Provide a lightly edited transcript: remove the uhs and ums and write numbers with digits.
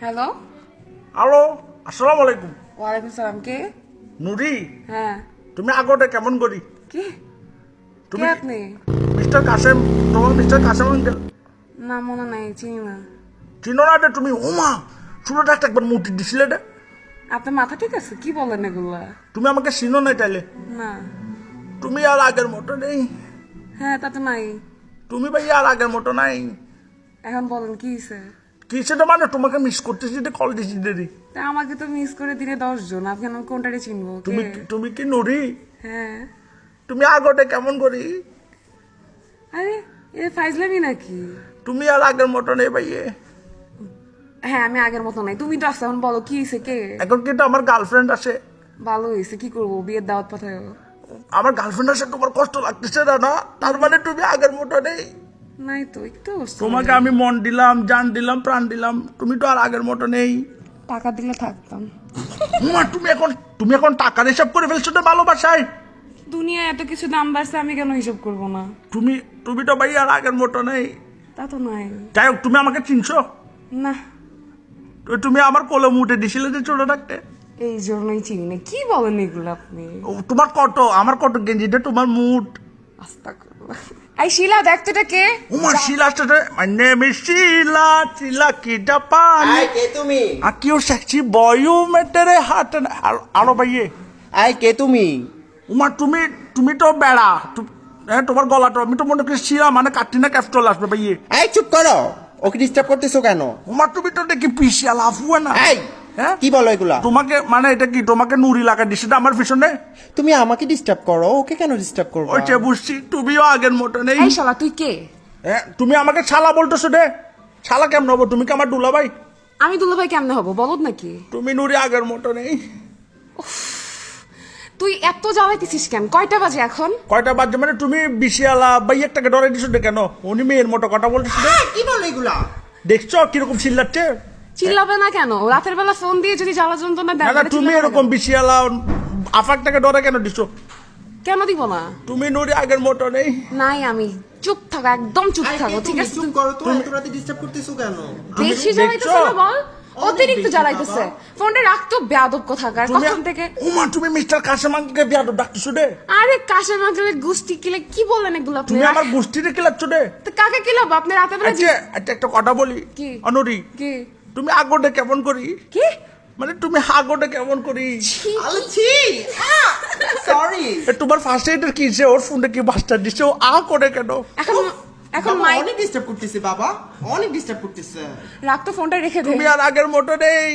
Hello. Hello, আসসালামু আলাইকুম। ওয়ালাইকুম সালাম। কে? নুরি, হ্যাঁ। তুমি আগোটা কেমন করি? কি? তুমি কে আপনি? মিস্টার কাসেম, তোমার মিস্টার কাসেম আঙ্কেল না মনে নাই, চিনি না। চিনো না এটা? তুমি ওমা চুলোটা একবার মুটি দিছিলে এটা। আপনার মাথা ঠিক আছে? কি বলেন এগুলা? তুমি আমাকে চিনো না তাইলে? না। তুমি আর আগের মতো নেই। হ্যাঁ, তা তো নাই। তুমি ভাই আর আগের মতো নাই। এখন বলেন কি হয়েছে? কি সেটা মানে তোমাকে মিস করতেছি, এটা কল দিছি দেরি। তা আমাকে তো মিস করে দিলে 10 জন, আপনি আমি কোনটারে চিনবো? তুমি কে? তুমি কি নুরি? হ্যাঁ। তুমি আগোটা কেমন করি? আরে এ ফাইজলামি নাকি? তুমি আর আগের মতো নেই ভাইয়ে। হ্যাঁ, আমি আগের মতো নাই। তুমি তো আসছো, এখন বলো কি হয়েছে? কে? এখন কিন্তু আমার গার্লফ্রেন্ড আছে। ভালো হয়েছে, কি করবো? বিয়ের দাওয়াত পাঠায়। আমার গার্লফ্রেন্ড আছে, তোমার কষ্ট লাগতেছে না? না তার মানে তুমি আগের মতো নেই। নাই তো, একটু অবস্থা তোমাকে নাই। আমি মন দিলাম, জান দিলাম, প্রাণ দিলাম, তুমি তো আর আগের মতো নেই। টাকা দিলে থাকতাম। উমা, তুমি এখন টাকার হিসাব করে ফেলছো তো ভালোবাসায়। দুনিয়ায় এত কিছু দাম বাড়ছে, আমি কেন হিসাব করবো না? তুমি তো ভাই আর আগের মতো নেই। তা তো নাই। যাই হোক, তুমি আমাকে চিনছো? না, তুমি আমার কোলে মুটে দিছিলে যে ছোট থাকতে। এই জন্যই চিনি না। কি বলেন এগুলো আপনি? তোমার কত, আমার কত গেঞ্জিটা তোমার মুট। আস্তাগফিরুল্লাহ। এই শিলা, দেখ তো এটা কে? উমা শিলা, মাই নেম ইজ শিলা, শিলা কি জাপানি। আই কে তুমি? আকিও সেক্সি বয়ু মেটেরে হাট। আলো ভাইয়ে। আই কে তুমি? উমা তুমি তো বেড়া। হ্যাঁ, তোমার গলাটা আমি তো মনে করি শিলা মানে কাটরিনা ক্যাফ চলে আসবে ভাইয়ে। এই চুপ করো, ওকে ডিস্টার্ব করতেছো কেন? উমা তুমি তো দেখি পিছিয়ে লাফুয়ে না। এই হ্যাঁ, কি বলো এগুলা? তোমাকে মানে এটা কি তোমাকে নুরি লাগা দিছে আমার পিছনে? তুমি আমাকে ডিস্টার্ব করো, ওকে কেন ডিস্টার্ব করবো? ওই যে বুঝছি, তুমিও আগের মতো নেই। এই শালা, তুই কে? হ্যাঁ, তুমি আমাকে ছালা বলতেছো রে। ছালা কেমন হবো? তুমি কি আমার দুলা ভাই? আমি দুলাভাই কেমনে হবো? বলদ নাকি? তুমি নুরি আগের মতো নেই। তুই এত জ্বালাইতেছিস কেন? কয়টা বাজে এখন? কয়টা বাজে মানে তুমি বিশিয়ালা ভাই একটাকে ডরাই দিছো রে কেন? উনি মেয়ের মতো কথা বলতেছো রে। কি বলো এগুলা? দেখছো কিরকম চিল্লাচ্ছে? চিল্লাবে না কেন? রাতের বেলা ফোন দিয়ে যদি জ্বালা যন্ত্রণা দেয়, না তাহলে তুমি চিল্লাবে না এরকম কেন? বিশিয়ালা আফাকটাকে ডরে কেন দিছো? কেন দিব না? তুমি নুরি আগের মতো নেই। নাই, আমি চুপ থাকো, একদম চুপ থাকো, ঠিক আছে? চুপ করো তো, এত রাতে ডিস্টার্ব করতেছো কেন? বেশি দেখছো? জ্বালাইতেছে না বল? অতিরিক্ত বেশি জ্বালাইতেছে। ফোনটা রাখতো, বেয়াদব কোথাকার। কখন থেকে? উমা তুমি মিস্টার কাশেমাকে বিয়াদব ডাকতেছো রে। আরে কাশেম আঙ্কেলের গোষ্ঠী কিলে কি বলেন এগুলো আপনি? তুমি আমার গোষ্ঠীতে কিলাচ্ছ রে। তো কাকে কিলাবো? আপনি রাতের বেলা আচ্ছা একটা কথা বলি। কি? অনুরি, কি? তুমি আগোটা কেমন করি? কি? মানে তুমি হাগোটা কেমন করি? ছি, আলছি সরি। তোমার ফার্স্ট এইডের কি যে ওর ফোনে কি বাস্টার দিচ্ছে, ও আ করে কেন? এখন মাইক অনেক ডিস্টার্ব করতেছে বাবা, অনেক ডিস্টার্ব করতেছে। রাখতো, ফোনটা রেখে দে। তুমি আর আগের মতো নেই।